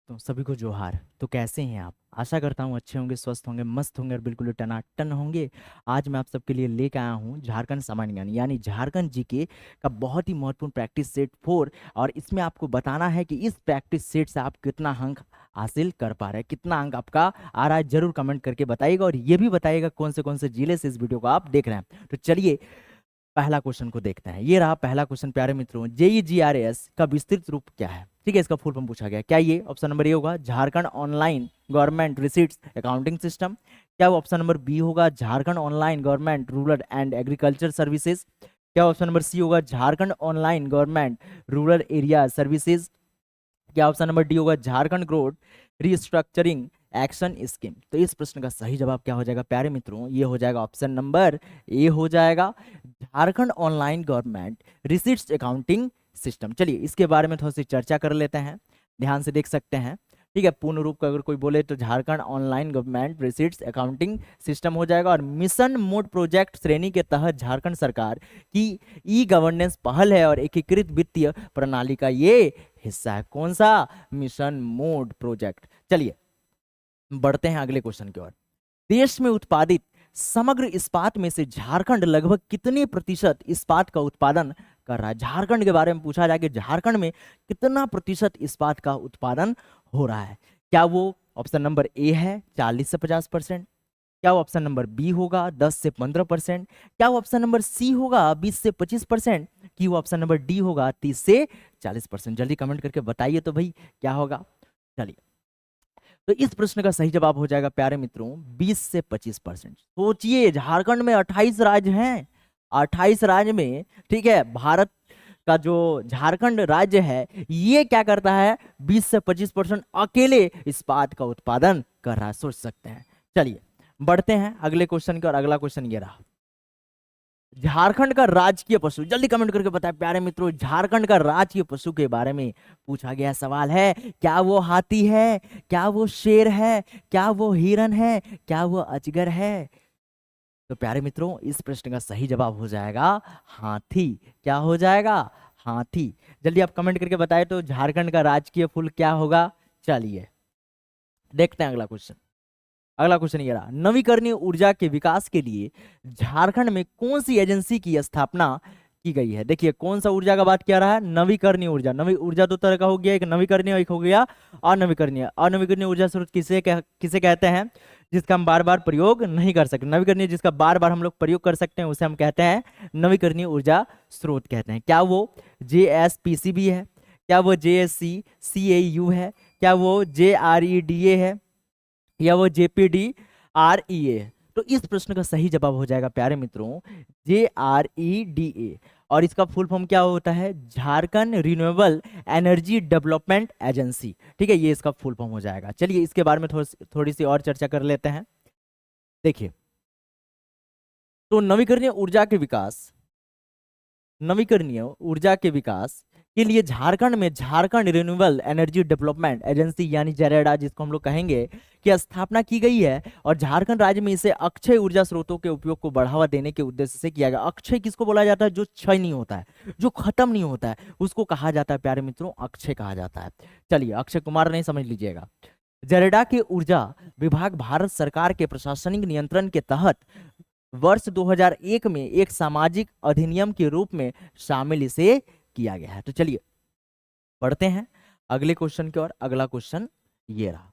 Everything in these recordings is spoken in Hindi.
दोस्तों सभी को जोहार। तो कैसे हैं आप? आशा करता हूँ अच्छे होंगे, स्वस्थ होंगे, मस्त होंगे और बिल्कुल टनाटन होंगे। आज मैं आप सबके लिए लेकर आया हूँ झारखंड सामान्य ज्ञान यानी झारखंड जीके का बहुत ही महत्वपूर्ण प्रैक्टिस सेट 4। और इसमें आपको बताना है कि इस प्रैक्टिस सेट से आप कितना अंक हासिल कर पा रहे हैं, कितना अंक आपका आ रहा है, जरूर कमेंट करके बताइएगा। और ये भी बताइएगा कौन से जिले से इस वीडियो को आप देख रहे हैं। तो चलिए पहला क्वेश्चन को देखते हैं। ये रहा पहला क्वेश्चन प्यारे मित्रों। JEE-GRAS का विस्तृत रूप क्या है? ठीक है, इसका फुल फॉर्म पूछा गया। क्या ये ऑप्शन नंबर ए होगा Jharkhand online government receipts accounting system? क्या वो ऑप्शन नंबर बी होगा Jharkhand online government rural and agriculture services? क्या ऑप्शन नंबर सी होगा Jharkhand online government rural area services? क्या ऑप्शन नंबर डी होगा Jharkhand growth restructuring action scheme? तो इस प्रश्न का सही जवाब क्या हो जाएगा प्यारे मित्रों? ये हो जाएगा ऑप्शन नंबर ए हो जाएगा Jharkhand online government receipts accounting system. चलिए इसके बारे में थोड़ी सी चर्चा कर लेते हैं, ध्यान से देख सकते हैं। ठीक है, पूर्ण रूप का अगर कोई बोले तो Jharkhand online government receipts accounting system हो जाएगा। और मिशन मोड प्रोजेक्ट श्रेणी के तहत झारखंड सरकार की ई गवर्नेंस पहल है और एकीकृत वित्तीय प्रणाली का ये हिस्सा है। कौन सा? Mission mode project. चलिए बढ़ते हैं अगले क्वेश्चन की ओर। देश में उत्पादित समग्र इस्पात में से झारखंड लगभग कितने प्रतिशत इस्पात का उत्पादन कर रहा है? झारखंड के बारे में पूछा जाए कि झारखंड में कितना प्रतिशत इस्पात का उत्पादन हो रहा है। क्या वो ऑप्शन नंबर ए है 40 से 50%? क्या वो ऑप्शन नंबर बी होगा 10 से 15%? क्या वो ऑप्शन नंबर सी होगा 20 से 25%? कि वो ऑप्शन नंबर डी होगा 30 से 40%? जल्दी कमेंट करके बताइए तो भाई क्या होगा। चलिए तो इस प्रश्न का सही जवाब हो जाएगा प्यारे मित्रों 20 से 25%। सोचिए झारखंड में 28 राज्य हैं, 28 राज्य में, ठीक है, भारत का जो झारखंड राज्य है ये क्या करता है 20 से 25% अकेले इस्पात का उत्पादन कर रहा है। सोच सकते हैं। चलिए बढ़ते हैं अगले क्वेश्चन की और अगला क्वेश्चन ये रहा। झारखंड का राजकीय पशु, जल्दी कमेंट करके बताएं प्यारे मित्रों, झारखंड का राजकीय पशु के बारे में पूछा गया सवाल है। क्या वो हाथी है? क्या वो शेर है? क्या वो हिरन है? क्या वो अजगर है? तो प्यारे मित्रों इस प्रश्न का सही जवाब हो जाएगा हाथी। क्या हो जाएगा? हाथी। जल्दी आप कमेंट करके बताएं तो झारखंड का राजकीय फूल क्या होगा। चलिए देखते हैं अगला क्वेश्चन। अगला क्वेश्चन ये रहा। नवीकरणीय ऊर्जा के विकास के लिए झारखंड में कौन सी एजेंसी की स्थापना की गई है? देखिए कौन सा ऊर्जा का बात किया रहा है? नवीकरणीय ऊर्जा। नवी ऊर्जा दो तरह का हो गया, एक नवीकरणीय एक हो गया अनवीकरणीय। अनवीकरणीय ऊर्जा स्रोत किसे कहते हैं? जिसका हम बार बार प्रयोग नहीं कर सकते। नवीकरणीय जिसका बार बार हम लोग प्रयोग कर सकते हैं उसे हम कहते हैं नवीकरणीय ऊर्जा स्रोत कहते हैं। क्या वो JSPCB है? क्या वो JSCCAU है? क्या वो JREDA है? या वो JPDREA? तो इस प्रश्न का सही जवाब हो जाएगा प्यारे मित्रों JREDA। और इसका फुल फॉर्म क्या होता है? Jharkhand renewable energy development agency. ठीक है, ये इसका फुल फॉर्म हो जाएगा। चलिए इसके बारे में थोड़ी सी और चर्चा कर लेते हैं। देखिए तो नवीकरणीय ऊर्जा के विकास के लिए झारखंड में Jharkhand renewable energy development agency यानी जरेडा जिसको हम लोग कहेंगे की स्थापना की गई है। और झारखंड राज्य में इसे अक्षय ऊर्जा स्रोतों के उपयोग को बढ़ावा देने के उद्देश्य से किया गया। अक्षय किसको बोला जाता है? जो क्षय नहीं होता है, जो खत्म नहीं होता है, उसको कहा जाता है प्यारे मित्रों अक्षय कहा जाता है। चलिए अक्षय कुमार नहीं समझ लीजिएगा। जरेडा के ऊर्जा विभाग भारत सरकार के प्रशासनिक नियंत्रण के तहत वर्ष 2001 में एक सामाजिक अधिनियम के रूप में शामिल इसे किया गया है। तो चलिए पढ़ते हैं अगले क्वेश्चन की ओर। अगला क्वेश्चन ये रहा।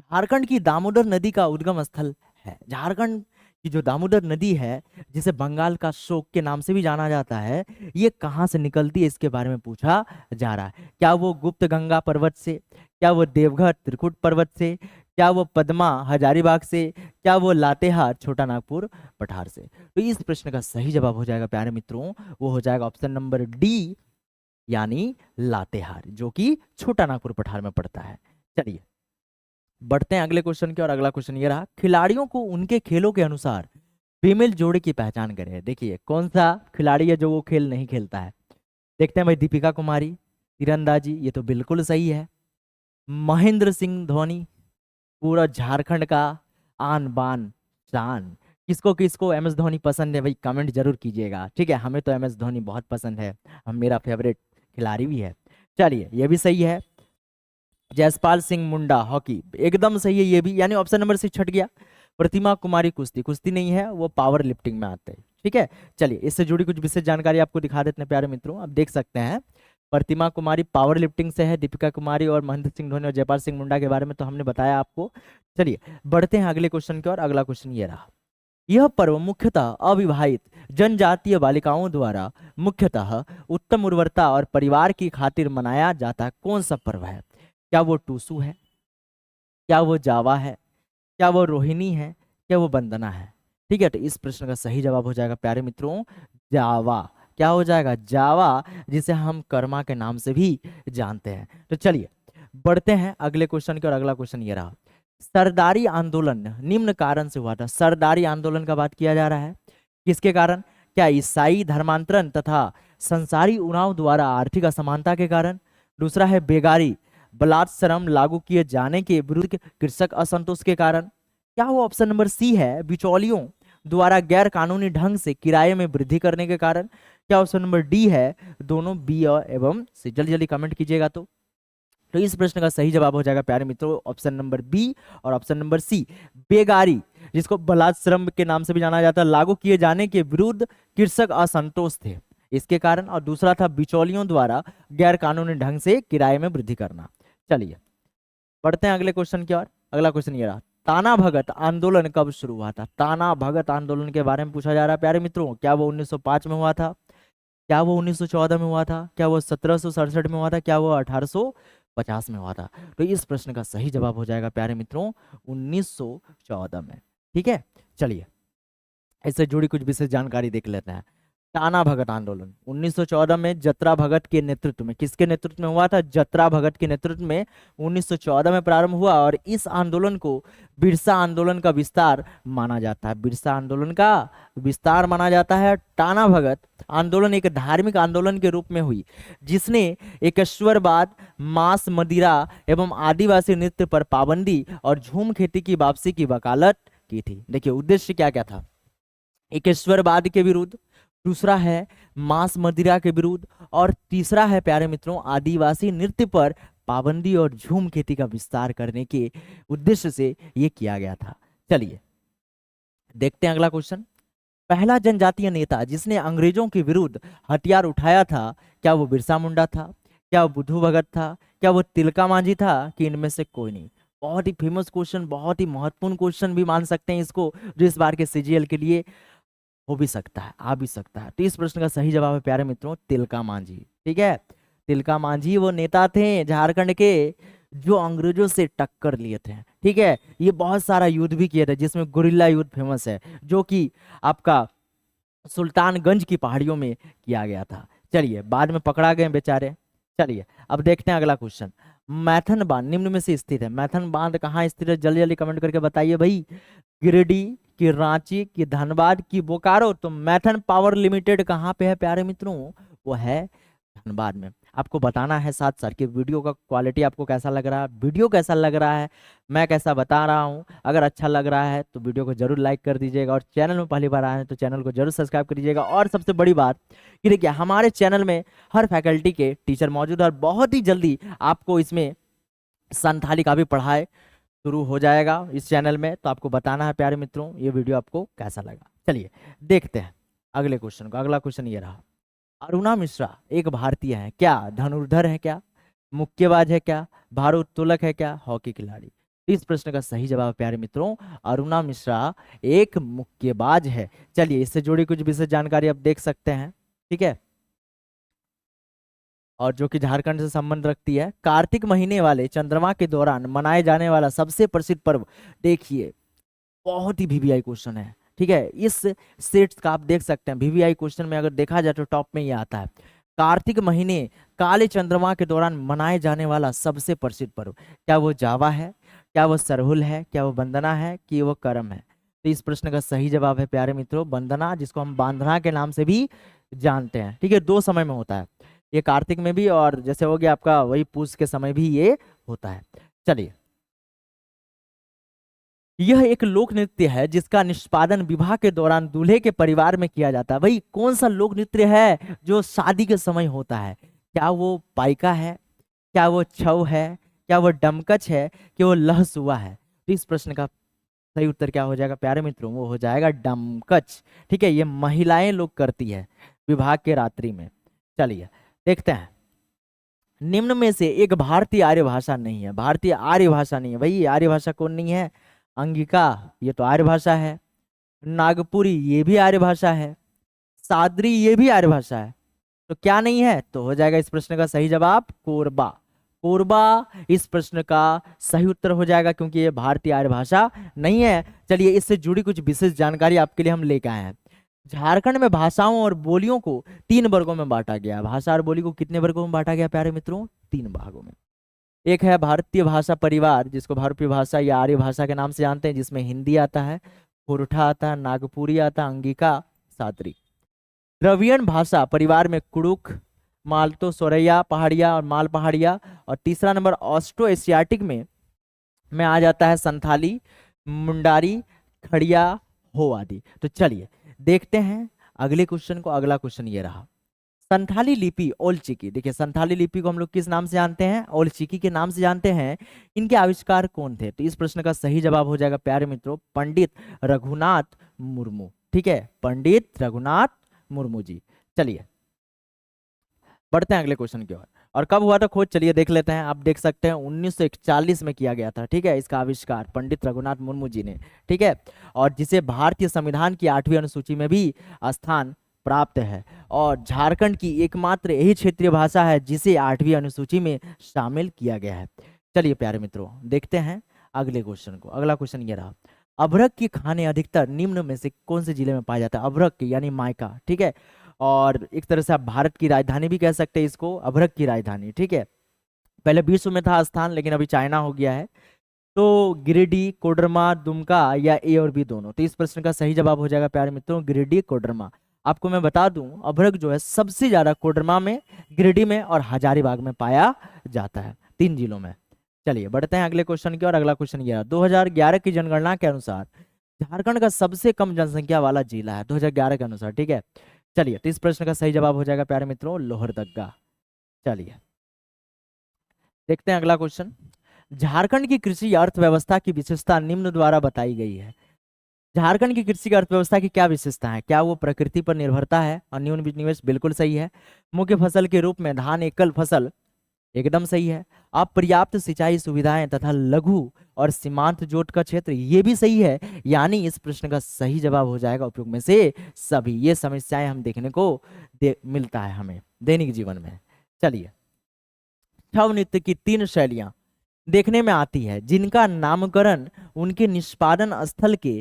झारखंड की दामोदर नदी का उद्गम स्थल है। झारखंड की जो दामोदर नदी है जिसे बंगाल का शोक के नाम से भी जाना जाता है, ये कहाँ से निकलती है इसके बारे में पूछा जा रहा है। क्या वो गुप्त गंगा पर्वत से? क्या वो देवघर त्रिकुट पर्वत से? क्या वो पद्मा हजारीबाग से? क्या वो लातेहार छोटा नागपुर पठार से? तो इस प्रश्न का सही जवाब हो जाएगा प्यारे मित्रों, वो हो जाएगा ऑप्शन नंबर डी यानी लातेहार, जो कि छोटा नागपुर पठार में पड़ता है। चलिए बढ़ते हैं अगले क्वेश्चन की और अगला क्वेश्चन ये रहा। खिलाड़ियों को उनके खेलों के अनुसार फीमेल जोड़े की पहचान करें। देखिए कौन सा खिलाड़ी है जो वो खेल नहीं खेलता है? देखते हैं भाई। दीपिका कुमारी तीरंदाजी, ये तो बिल्कुल सही है। महेंद्र सिंह धोनी पूरा झारखंड का आन बान शान। किसको किसको MS धोनी पसंद है भाई कमेंट जरूर कीजिएगा। ठीक है, हमें तो MS धोनी बहुत पसंद है, हम मेरा फेवरेट खिलाड़ी भी है। चलिए ये भी सही है। जयसपाल सिंह मुंडा हॉकी, एकदम सही है ये भी, यानी ऑप्शन नंबर 6 छट गया। प्रतिमा कुमारी कुश्ती, कुश्ती नहीं है, वो पावर लिफ्टिंग में आते हैं। ठीक है, चलिए इससे जुड़ी कुछ विशेष जानकारी आपको दिखा देते हैं प्यारे मित्रों। आप देख सकते हैं प्रतिमा कुमारी पावर लिफ्टिंग से है, दीपिका कुमारी और महेंद्र सिंह धोनी और जयपाल सिंह मुंडा के बारे में तो हमने बताया आपको। चलिए बढ़ते हैं अगले क्वेश्चन की ओर। अगला क्वेश्चन ये रहा, यह पर्व मुख्यतः अविवाहित जनजातीय बालिकाओं द्वारा मुख्यतः उत्तम उर्वरता और परिवार की खातिर मनाया जाता कौन सा पर्व है? क्या वो टूसू है, क्या वो जावा है, क्या वो रोहिणी है, क्या वो वंदना है? ठीक है, तो इस प्रश्न का सही जवाब हो जाएगा प्यारे मित्रों जावा। क्या हो जाएगा? जावा, जिसे हम कर्मा के नाम से भी जानते हैं। तो चलिए बढ़ते हैं अगले क्वेश्चन की और। अगला क्वेश्चन ये रहा, सरदारी आंदोलन निम्न कारण से हुआ था। सरदारी आंदोलन का बात किया जा रहा है, किसके कारण? क्या ईसाई धर्मांतरण तथा संसारी उन्नाव द्वारा आर्थिक असमानता के कारण? दूसरा है बेगारी बलात्श्रम लागू किए जाने के विरुद्ध कृषक असंतोष के कारण? क्या वो ऑप्शन नंबर सी है बिचौलियों द्वारा गैर कानूनी ढंग से किराए में वृद्धि करने के कारण? क्या ऑप्शन नंबर डी है दोनों बी और एवं सी? जल्दी जल्दी कमेंट कीजिएगा। तो इस प्रश्न का सही जवाब हो जाएगा प्यारे मित्रों ऑप्शन नंबर बी और ऑप्शन नंबर सी, बेगारी, जिसको बलात्श्रम के नाम से भी जाना जाता है, लागू किए जाने के विरुद्ध कृषक असंतोष थे, इसके कारण। और दूसरा था बिचौलियों द्वारा गैर कानूनी ढंग से किराए में वृद्धि करना। चलिए बढ़ते हैं अगले क्वेश्चन की ओर। अगला क्वेश्चन ये रहा, ताना भगत आंदोलन कब शुरू हुआ था? ताना भगत आंदोलन के बारे में पूछा जा रहा है प्यारे मित्रों। क्या वो 1905 में हुआ था? क्या वो 1914 में हुआ था? क्या वो 1767 में हुआ था? क्या वो 1850 में हुआ था? तो इस प्रश्न का सही जवाब हो जाएगा प्यारे मित्रों 1914 में। ठीक है, चलिए इससे जुड़ी कुछ विशेष जानकारी देख लेते हैं। ताना भगत आंदोलन 1914 में जत्रा भगत के नेतृत्व में, किसके नेतृत्व में हुआ था? जत्रा भगत के नेतृत्व में 1914 में प्रारंभ हुआ और इस आंदोलन को बिरसा आंदोलन का विस्तार माना जाता है। बिरसा आंदोलन का विस्तार माना जाता है। ताना भगत आंदोलन एक धार्मिक आंदोलन के रूप में हुई जिसने एकेश्वरवाद, मांस मदिरा एवं आदिवासी नृत्य पर पाबंदी और झूम खेती की वापसी की वकालत की थी। देखिए उद्देश्य क्या क्या था? एकेश्वरवाद के विरुद्ध, दूसरा है मांस मदिरा के विरुद्ध और तीसरा है प्यारे मित्रों आदिवासी नृत्य पर पाबंदी और झूम खेती का विस्तार करने के उद्देश्य से यह किया गया था। चलिए देखते हैं अगला क्वेश्चन। पहला जनजातीय नेता जिसने अंग्रेजों के विरुद्ध हथियार उठाया था, क्या वो बिरसा मुंडा था? क्या वो बुद्धू भगत था? क्या वो तिलका मांझी था? कि इनमें से कोई नहीं? बहुत ही फेमस क्वेश्चन, बहुत ही महत्वपूर्ण क्वेश्चन भी मान सकते हैं इसको, जो इस बार के सीजीएल के लिए हो भी सकता है, आ भी सकता है। तो इस प्रश्न का सही जवाब है प्यारे मित्रों तिलका मांझी। ठीक है, तिलका मांझी वो नेता थे झारखंड के जो अंग्रेजों से टक्कर लिए थे। ठीक है, ये बहुत सारा युद्ध भी किए थे जिसमें गुरिल्ला युद्ध फेमस है, जो कि आपका सुल्तानगंज की पहाड़ियों में किया गया था। चलिए बाद में पकड़ा गए बेचारे। चलिए अब देखते हैं अगला क्वेश्चन। मैथन बांध निम्न में से स्थित है। मैथन बांध कहाँ स्थित है? जल्दी जल्दी कमेंट करके बताइए भाई। गिरिडीह की, रांची की, धनबाद की, बोकारो? तो मैथन पावर लिमिटेड कहाँ पे है प्यारे मित्रों? वो है धनबाद में। आपको बताना है साथ साथ कि वीडियो का क्वालिटी आपको कैसा लग रहा है, वीडियो कैसा लग रहा है, मैं कैसा बता रहा हूँ। अगर अच्छा लग रहा है तो वीडियो को जरूर लाइक कर दीजिएगा और चैनल में पहली बार आए हैं तो चैनल को जरूर सब्सक्राइब कर दीजिएगा। और सबसे बड़ी बात कि देखिए हमारे चैनल में हर फैकल्टी के टीचर मौजूद है और बहुत ही जल्दी आपको इसमें संथाली का भी पढ़ाई शुरू हो जाएगा इस चैनल में। तो आपको बताना है प्यारे मित्रों ये वीडियो आपको कैसा लगा। चलिए देखते हैं अगले क्वेश्चन को। अगला क्वेश्चन ये रहा, अरुणा मिश्रा एक भारतीय है क्या? धनुर्धर है क्या? मुक्केबाज है क्या? भारोत्तोलक है क्या? हॉकी खिलाड़ी? इस प्रश्न का सही जवाब प्यारे मित्रों अरुणा मिश्रा एक मुक्केबाज है। चलिए इससे जुड़ी कुछ विशेष जानकारी आप देख सकते हैं। ठीक है, और जो कि झारखंड से संबंध रखती है। कार्तिक महीने वाले चंद्रमा के दौरान मनाए जाने वाला सबसे प्रसिद्ध पर्व, देखिए बहुत ही वीवीआई क्वेश्चन है। ठीक है, इस सेट्स का आप देख सकते हैं वीवीआई क्वेश्चन में अगर देखा जाए तो टॉप में ये आता है। कार्तिक महीने काले चंद्रमा के दौरान मनाए जाने वाला सबसे प्रसिद्ध पर्व, क्या वो जावा है? क्या वो सरहुल है? क्या वो वंदना है? कि वो करम है? तो इस प्रश्न का सही जवाब है प्यारे मित्रों वंदना, जिसको हम बांधना के नाम से भी जानते हैं। ठीक है, दो समय में होता है ये, कार्तिक में भी और जैसे हो गया आपका वही पूस के समय भी ये होता है। चलिए यह एक लोक नृत्य है जिसका निष्पादन विवाह के दौरान दूल्हे के परिवार में किया जाता है। भाई कौन सा लोक नृत्य है जो शादी के समय होता है? क्या वो पाइका है? क्या वो छऊ है? क्या वो डमकच है कि वो लहसुआ है? तो इस प्रश्न का सही उत्तर क्या हो जाएगा प्यारे मित्रों? वो हो जाएगा डमकच। ठीक है, ये महिलाएं लोग करती है विवाह के रात्रि में। चलिए देखते हैं, निम्न में से एक भारतीय आर्य भाषा नहीं है। भारतीय आर्य भाषा नहीं है भाई, ये आर्य भाषा कौन नहीं है? अंगिका, ये तो आर्य भाषा है। नागपुरी, ये भी आर्य भाषा है। सादरी, ये भी आर्य भाषा है। तो क्या नहीं है? तो हो जाएगा इस प्रश्न का सही जवाब कोरबा। कोरबा इस प्रश्न का सही उत्तर हो जाएगा, क्योंकि ये भारतीय आर्य भाषा नहीं है। चलिए इससे जुड़ी कुछ विशेष जानकारी आपके लिए हम लेकर आए हैं। झारखंड में भाषाओं और बोलियों को 3 वर्गों में बांटा गया है। भाषा और बोली को कितने वर्गों में बांटा गया प्यारे मित्रों? 3 भागों में। एक है भारतीय भाषा परिवार, जिसको भारतीय भाषा या आर्य भाषा के नाम से जानते हैं, जिसमें हिंदी आता है, खोरठा आता है, नागपुरी आता है, अंगिका, सादरी। द्रविड़न भाषा परिवार में कुड़ुक, मालतो, सोरैया पहाड़िया और माल पहाड़िया। और तीसरा नंबर ऑस्ट्रो एशियाटिक में आ जाता है संथाली, मुंडारी, खड़िया, हो आदि। तो चलिए देखते हैं अगले क्वेश्चन को। अगला क्वेश्चन ये रहा, संथाली लिपि ओल चिकी। देखिए संथाली लिपि को हम लोग किस नाम से जानते हैं? ओल चिकी के नाम से जानते हैं। इनके आविष्कार कौन थे? तो इस प्रश्न का सही जवाब हो जाएगा प्यारे मित्रों पंडित रघुनाथ मुर्मू। ठीक है, पंडित रघुनाथ मुर्मू जी। चलिए बढ़ते हैं अगले क्वेश्चन की ओर। और कब हुआ था खोज? चलिए देख लेते हैं। आप देख सकते हैं 1941 में किया गया था। ठीक है, इसका आविष्कार पंडित रघुनाथ मुर्मू जी ने। ठीक है, और जिसे भारतीय संविधान की 8वीं अनुसूची में भी स्थान प्राप्त है। और झारखंड की एकमात्र यही क्षेत्रीय भाषा है जिसे 8वीं अनुसूची में शामिल किया गया है। चलिए प्यारे मित्रों देखते हैं अगले क्वेश्चन को। अगला क्वेश्चन ये रहा, अभ्रक की खाने अधिकतर निम्न में से कौन से जिले में पाया जाता है? अभ्रक यानी मायका। ठीक है, और एक तरह से आप भारत की राजधानी भी कह सकते हैं इसको, अभ्रक की राजधानी। ठीक है, पहले विश्व में था स्थान, लेकिन अभी चाइना हो गया है। तो गिरिडीह, कोडरमा, दुमका या ए और बी दोनों? तो इस प्रश्न का सही जवाब हो जाएगा प्यारे मित्रों गिरिडीह, कोडरमा। आपको मैं बता दूं, अभ्रक जो है सबसे ज्यादा कोडरमा में, गिरिडीह में और हजारीबाग में पाया जाता है, 3 जिलों में। चलिए बढ़ते हैं अगले क्वेश्चन की ओर। अगला क्वेश्चन यह है, 2011 की जनगणना के अनुसार झारखंड का सबसे कम जनसंख्या वाला जिला है 2011 के अनुसार। ठीक है, चलिए तो इस प्रश्न का सही जवाब हो जाएगा प्यारे मित्रों लोहरदगा। चलिए देखते हैं अगला क्वेश्चन, झारखंड की कृषि अर्थव्यवस्था की विशेषता निम्न द्वारा बताई गई है। झारखंड की कृषि की अर्थव्यवस्था की क्या विशेषता है? क्या वो प्रकृति पर निर्भरता है और न्यून निवेश? बिल्कुल सही है। मुख्य फसल के रूप में धान एकल फसल, एकदम सही है। अपर्याप्त सिंचाई सुविधाएं तथा लघु और सीमांत जोत का क्षेत्र, ये भी सही है। यानी इस प्रश्न का सही जवाब हो जाएगा उपयुक्त में से सभी। ये समस्याएं हम देखने को मिलता है हमें दैनिक जीवन में। चलिए, छऊ नृत्य की 3 शैलियां देखने में आती है जिनका नामकरण उनके निष्पादन स्थल के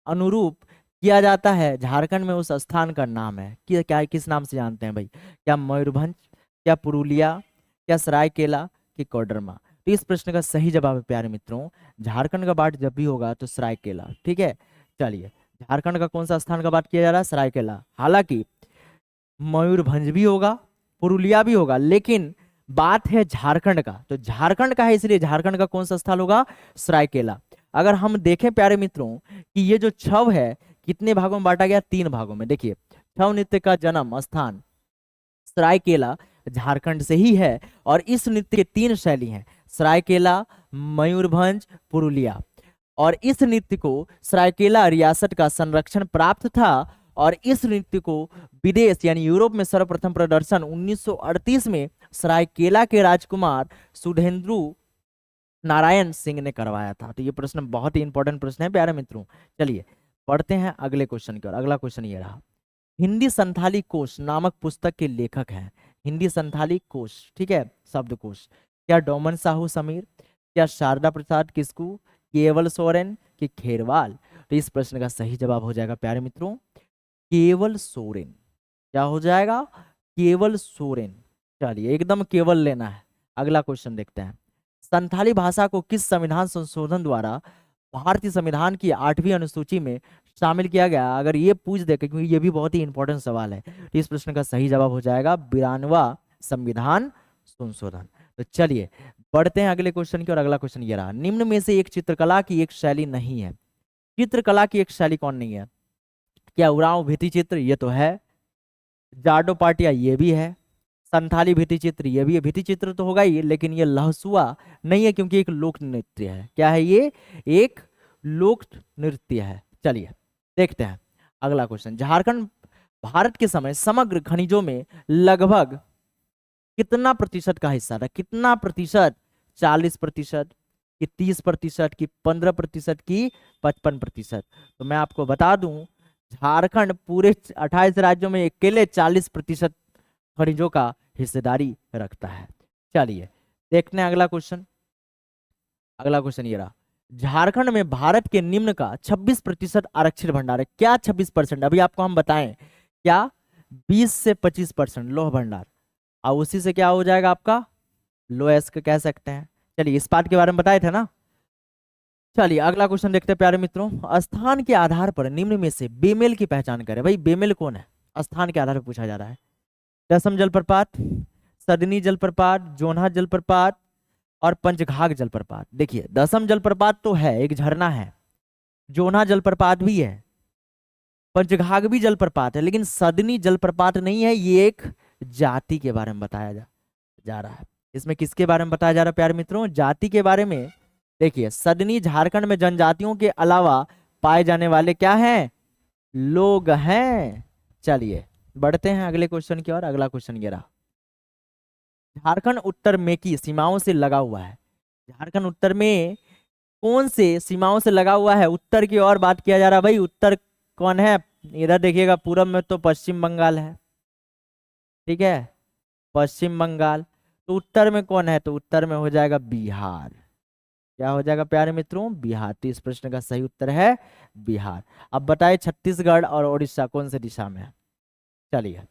अनुरूप किया जाता है। झारखंड में उस स्थान का नाम है कि क्या, किस नाम से जानते हैं भाई? क्या मयूरभंज, क्या पुरुलिया, क्या सरायकेला, कि कोडरमा? तो इस प्रश्न का सही जवाब है प्यारे मित्रों झारखंड का बात जब भी होगा तो सरायकेला। ठीक है, चलिए झारखंड का कौन सा स्थान का बात किया जा रहा है? सरायकेला। हालांकि मयूरभंज भी होगा, पुरुलिया भी होगा, लेकिन बात है झारखंड का, तो झारखंड का है इसलिए झारखंड का कौन सा स्थल होगा? सरायकेला। अगर हम देखें प्यारे मित्रों कि ये जो छव है कितने भागों में बांटा गया? 3 भागों में। देखिए छव नृत्य का जन्म स्थान सरायकेला झारखंड से ही है, और इस नृत्य के 3 शैली हैं, सरायकेला, मयूरभंज, पुरुलिया। और इस नृत्य को सरायकेला रियासत का संरक्षण प्राप्त था, और इस नृत्य को विदेश यानी यूरोप में सर्वप्रथम प्रदर्शन 1938 में सरायकेला के राजकुमार सुधेंद्रु नारायण सिंह ने करवाया था। तो ये प्रश्न बहुत ही इंपॉर्टेंट प्रश्न है प्यारे मित्रों। चलिए पढ़ते हैं अगले क्वेश्चन की ओर। अगला क्वेश्चन ये रहा, हिंदी संथाली कोश नामक पुस्तक के लेखक हैं। हिंदी संथाली कोश, ठीक है, शब्दकोश। क्या डोमन साहू समीर, क्या शारदा प्रसाद किस्कू, केवल सोरेन, कि खेरवाल? तो इस प्रश्न का सही जवाब हो जाएगा प्यारे मित्रों केवल सोरेन। क्या हो जाएगा? केवल सोरेन। चलिए एकदम केवल लेना है। अगला क्वेश्चन देखते हैं, संथाली भाषा को किस संविधान संशोधन द्वारा भारतीय संविधान की 8वीं अनुसूची में शामिल किया गया? अगर ये पूछ दे, क्योंकि ये भी बहुत ही इंपॉर्टेंट सवाल है, तो इस प्रश्न का सही जवाब हो जाएगा 92वां संविधान संशोधन। तो चलिए बढ़ते हैं अगले क्वेश्चन की ओर। अगला क्वेश्चन ये रहा, निम्न में से एक चित्रकला की एक शैली नहीं है। चित्रकला की एक शैली कौन नहीं है? क्या उरांव भित्ति चित्र? ये तो है। जाडो पाटिया? ये भी है। संथाली भित्ति चित्र, ये भी भित्ति चित्र तो होगा ही, लेकिन ये लहसुआ नहीं है क्योंकि एक लोक नृत्य है। क्या है ये? एक लोक नृत्य है। चलिए देखते हैं अगला क्वेश्चन। झारखंड भारत के समय समग्र खनिजों में लगभग कितना प्रतिशत का हिस्सा था? कितना प्रतिशत? 40%, कि 30%, कि 15%, कि 55%? तो मैं आपको बता दूं, झारखंड पूरे 28 राज्यों में अकेले 40% खनिजों का हिस्सेदारी रखता है। चलिए देखते हैं अगला क्वेश्चन। अगला क्वेश्चन ये रहा, झारखंड में भारत के निम्न का 26% आरक्षित भंडार है। क्या 26%? अभी आपको हम बताएं, क्या 20 से 25% लोह भंडार, और उसी से क्या हो जाएगा आपका लोएस्क कह सकते हैं। चलिए इस बात के बारे में बताए थे ना। चलिए अगला क्वेश्चन देखते हैं प्यारे मित्रों। स्थान के आधार पर निम्न में से बेमेल की पहचान करें। भाई बेमेल कौन है? स्थान के आधार पर पूछा जा रहा है। दसम जलप्रपात, सदनी जलप्रपात, जोन्हा जलप्रपात और पंचघाघ जलप्रपात। देखिए दसम जलप्रपात तो है, एक झरना है, जोन्हा जलप्रपात भी है, पंचघाघ भी जलप्रपात है, लेकिन सदनी जलप्रपात नहीं है। ये एक जाति के बारे में बताया जा रहा है। इसमें किसके बारे में बताया जा रहा है प्यारे मित्रों? जाति के बारे में। देखिए सदनी झारखंड में जनजातियों के अलावा पाए जाने वाले क्या हैं? लोग हैं। चलिए बढ़ते हैं अगले क्वेश्चन की ओर। अगला क्वेश्चन ये रहा, झारखंड उत्तर में की सीमाओं से लगा हुआ है। झारखंड उत्तर में कौन से सीमाओं से लगा हुआ है? उत्तर की ओर बात किया जा रहा है। भाई उत्तर कौन है? इधर देखिएगा, पूरब में तो पश्चिम बंगाल है, ठीक है, पश्चिम बंगाल। तो उत्तर में कौन है? तो उत्तर में हो जाएगा बिहार। क्या हो जाएगा प्यारे मित्रों? बिहार। तो इस प्रश्न का सही उत्तर है बिहार। अब बताइए छत्तीसगढ़ और उड़ीसा कौन से दिशा में है? चलिए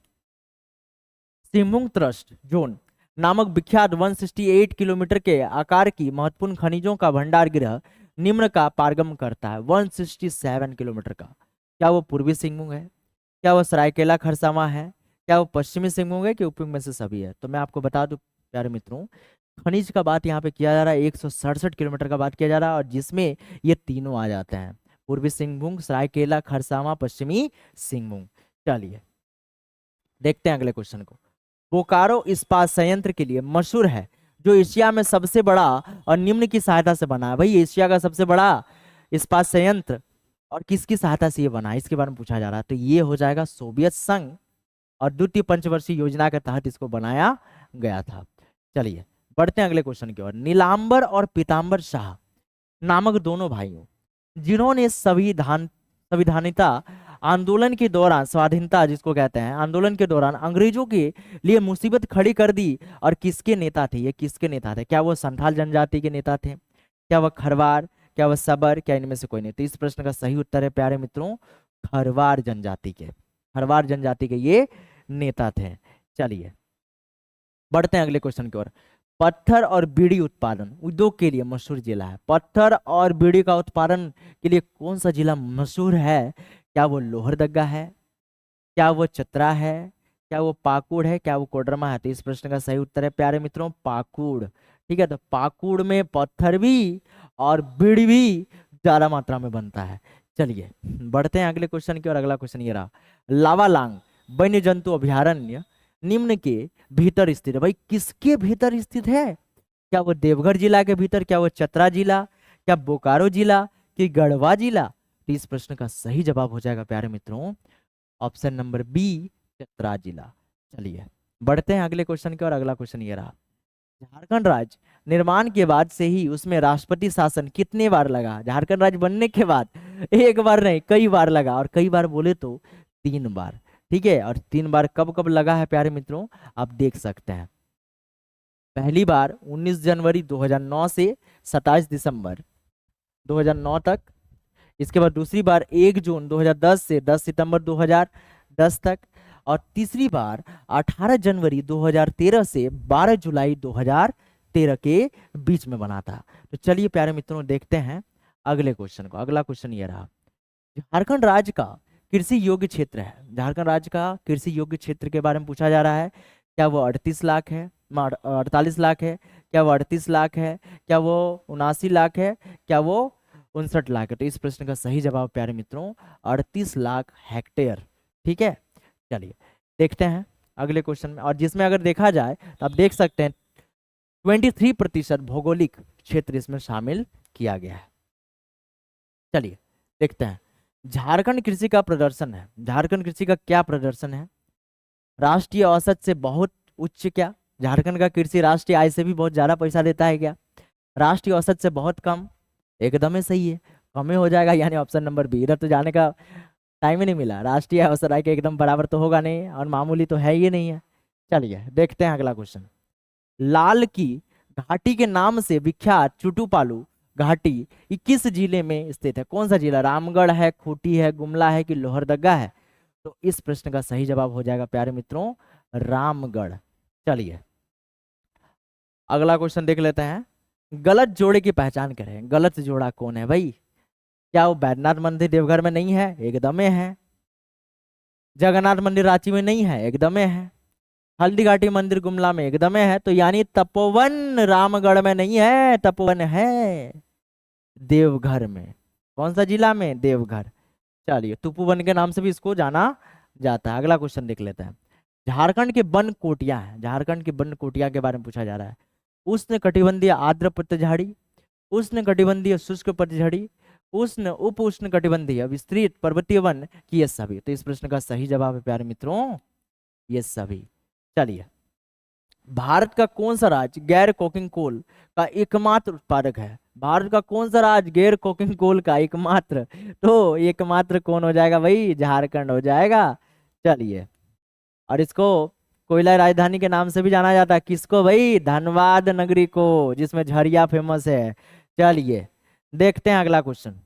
सिंहभूम ट्रस्ट जोन नामक विख्यात 168 किलोमीटर के आकार की महत्वपूर्ण खनिजों का भंडार गृह निम्न का पारगम करता है। 167 किलोमीटर का। क्या वो पूर्वी सिंहभूम है? क्या वो सरायकेला खरसावां है? क्या वो पश्चिमी सिंहभूम है? कि उपयुक्त में से सभी है? तो मैं आपको बता दूं प्यारे मित्रों, खनिज का बात यहाँ पे किया जा रहा है, 167 किलोमीटर का बात किया जा रहा है, और जिसमें ये तीनों आ जाते हैं, पूर्वी सिंहभूम, सरायकेला खरसावां, पश्चिमी सिंहभूम। चलिए देखते हैं अगले क्वेश्चन को। बोकारो इस्पात संयंत्र के लिए मशहूर है, जो एशिया में सबसे बड़ा और निम्न की सहायता से बना है। भाई एशिया का सबसे बड़ा इस्पात संयंत्र और किसकी सहायता से ये बना है, इसके बारे में पूछा जा रहा है। तो ये हो जाएगा सोवियत संघ, और द्वितीय पंचवर्षीय योजना के तहत इसको बनाया गया था। चलिए बढ़ते हैं अगले क्वेश्चन की ओर। नीलांबर और पीतांबर शाह नामक दोनों भाइयों, जिन्होंने संविधानिता आंदोलन के दौरान, स्वाधीनता जिसको कहते हैं, आंदोलन के दौरान अंग्रेजों के लिए मुसीबत खड़ी कर दी, और किसके नेता थे? ये किसके नेता थे? क्या वो संथाल जनजाति के नेता थे? क्या वह खरवार? क्या वह सबर? क्या इनमें से कोई नहीं? तो इस प्रश्न का सही उत्तर है प्यारे मित्रों खरवार जनजाति के। खरवार जनजाति के ये नेता थे। चलिए बढ़ते हैं अगले क्वेश्चन की ओर। पत्थर और बीड़ी उत्पादन उद्योग के लिए मशहूर जिला है। पत्थर और बीड़ी का उत्पादन के लिए कौन सा जिला मशहूर है? क्या वो लोहरदगा है? क्या वो चतरा है? क्या वो पाकुड़ है? क्या वो कोडरमा है? तो इस प्रश्न का सही उत्तर है प्यारे मित्रों पाकुड़। ठीक है, तो पाकुड़ में पत्थर भी और बीड़ी भी ज्यादा मात्रा में बनता है। चलिए बढ़ते हैं अगले क्वेश्चन की ओर। अगला क्वेश्चन ये रहा, लावालांग वन्य जंतु अभयारण्य निम्न के भीतर स्थित है। भाई किसके भीतर स्थित है? क्या वो देवघर जिला के भीतर? क्या वो चतरा जिला? क्या बोकारो जिला? कि गढ़वा जिला? तो इस प्रश्न का सही जवाब हो जाएगा प्यारे मित्रों ऑप्शन नंबर बी, चतरा जिला। चलिए बढ़ते हैं अगले क्वेश्चन की ओर। अगला क्वेश्चन ये रहा, झारखंड राज्य निर्माण के बाद से ही उसमें राष्ट्रपति शासन कितने बार लगा? झारखंड राज्य बनने के बाद एक बार नहीं कई बार लगा, और कई बार बोले तो 3 बार। ठीक है, और 3 बार कब कब लगा है प्यारे मित्रों आप देख सकते हैं। पहली बार 19 जनवरी 2009 से 27 दिसंबर 2009 तक। इसके बाद दूसरी बार 1 जून 2010 से 10 सितंबर 2010 तक। और तीसरी बार 18 जनवरी 2013 से 12 जुलाई 2013 के बीच में बना था। तो चलिए प्यारे मित्रों देखते हैं अगले क्वेश्चन को। अगला क्वेश्चन ये रहा, झारखंड राज्य का कृषि योग्य क्षेत्र है। झारखंड राज्य का कृषि योग्य क्षेत्र के बारे में पूछा जा रहा है। क्या वो 38 लाख है? 48 लाख है? क्या वो 38 लाख है? क्या वो 79 लाख है? क्या वो 59 लाख है? तो इस प्रश्न का सही जवाब प्यारे मित्रों 38 लाख हेक्टेयर। ठीक है, चलिए देखते हैं अगले क्वेश्चन में। और जिसमें अगर देखा जाए तो आप देख सकते हैं 23% भौगोलिक क्षेत्र इसमें शामिल किया गया है। चलिए देखते हैं, झारखंड कृषि का प्रदर्शन है। झारखंड कृषि का क्या प्रदर्शन है? राष्ट्रीय औसत से बहुत उच्च क्या? झारखंड का कृषि राष्ट्रीय आय से भी बहुत ज्यादा पैसा देता है क्या? राष्ट्रीय औसत से बहुत कम, एकदम ही सही है, कम ही हो जाएगा, यानी ऑप्शन नंबर बी। इधर तो जाने का टाइम ही नहीं मिला, राष्ट्रीय औसत आय के एकदम बराबर तो होगा नहीं, और मामूली तो है ही नहीं है। चलिए देखते हैं अगला क्वेश्चन। लाल की घाटी के नाम से विख्यात चुटुपालू घाटी ये किस जिले में स्थित है? कौन सा जिला? रामगढ़ है, खूंटी है, गुमला है कि लोहरदगा है? तो इस प्रश्न का सही जवाब हो जाएगा प्यारे मित्रों रामगढ़। चलिए अगला क्वेश्चन देख लेते हैं। गलत जोड़े की पहचान करें। गलत जोड़ा कौन है भाई? क्या वो बैद्यनाथ मंदिर देवघर में नहीं है? एकदम है। जगन्नाथ मंदिर रांची में नहीं है? एकदम है। हल्दी घाटी मंदिर गुमला में? एकदम है। तो यानी तपोवन रामगढ़ में नहीं है, तपोवन है देवघर में। कौन सा जिला में? देवघर। चलिए तपोवन के नाम से भी इसको जाना जाता है। अगला क्वेश्चन देख लेते हैं। झारखंड के वन कोटियां हैं, झारखंड के वन कोटियां के बारे में पूछा जा रहा है। उष्ण कटिबंधीय आर्द्र पतझड़ी, उष्ण कटिबंधीय शुष्क पतझड़ी, उष्ण उप उष्ण कटिबंधीय विस्तृत पर्वतीय वन की ये सभी। तो इस प्रश्न का सही जवाब है प्यारे मित्रों ये सभी। चलिए भारत का कौन सा राज्य गैर कोकिंग कोल का एकमात्र उत्पादक है? भारत का कौन सा राज्य गैर कोकिंग कोल का एकमात्र? तो एकमात्र कौन हो जाएगा भाई? झारखंड हो जाएगा। चलिए और इसको कोयला राजधानी के नाम से भी जाना जाता है। किसको भाई? धनबाद नगरी को, जिसमें झरिया फेमस है। चलिए देखते हैं अगला क्वेश्चन।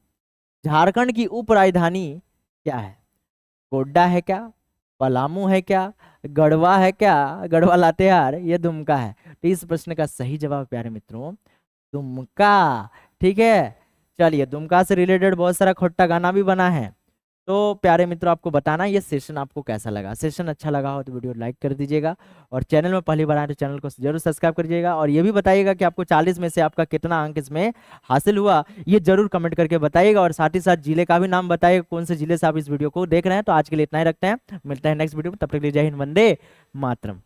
झारखंड की उप राजधानी क्या है? गोड्डा है क्या? पलामू है क्या? गढ़वा है क्या? गढ़वा लातेहार, ये दुमका है? तो इस प्रश्न का सही जवाब प्यारे मित्रों दुमका। ठीक है। चलिए दुमका से रिलेटेड बहुत सारा खोट्टा गाना भी बना है। तो प्यारे मित्रों आपको बताना ये सेशन आपको कैसा लगा। सेशन अच्छा लगा हो तो वीडियो लाइक कर दीजिएगा, और चैनल में पहली बार आए तो चैनल को जरूर सब्सक्राइब करिएगा। और ये भी बताइएगा कि आपको 40 में से आपका कितना अंक इसमें हासिल हुआ, ये जरूर कमेंट करके बताइएगा। और साथ ही साथ जिले का भी नाम बताइएगा, कौन से जिले से आप इस वीडियो को देख रहे हैं। तो आज के लिए इतना ही रखते हैं, मिलते हैं नेक्स्ट वीडियो में, तब तक के लिए जय हिंद, वंदे मातरम।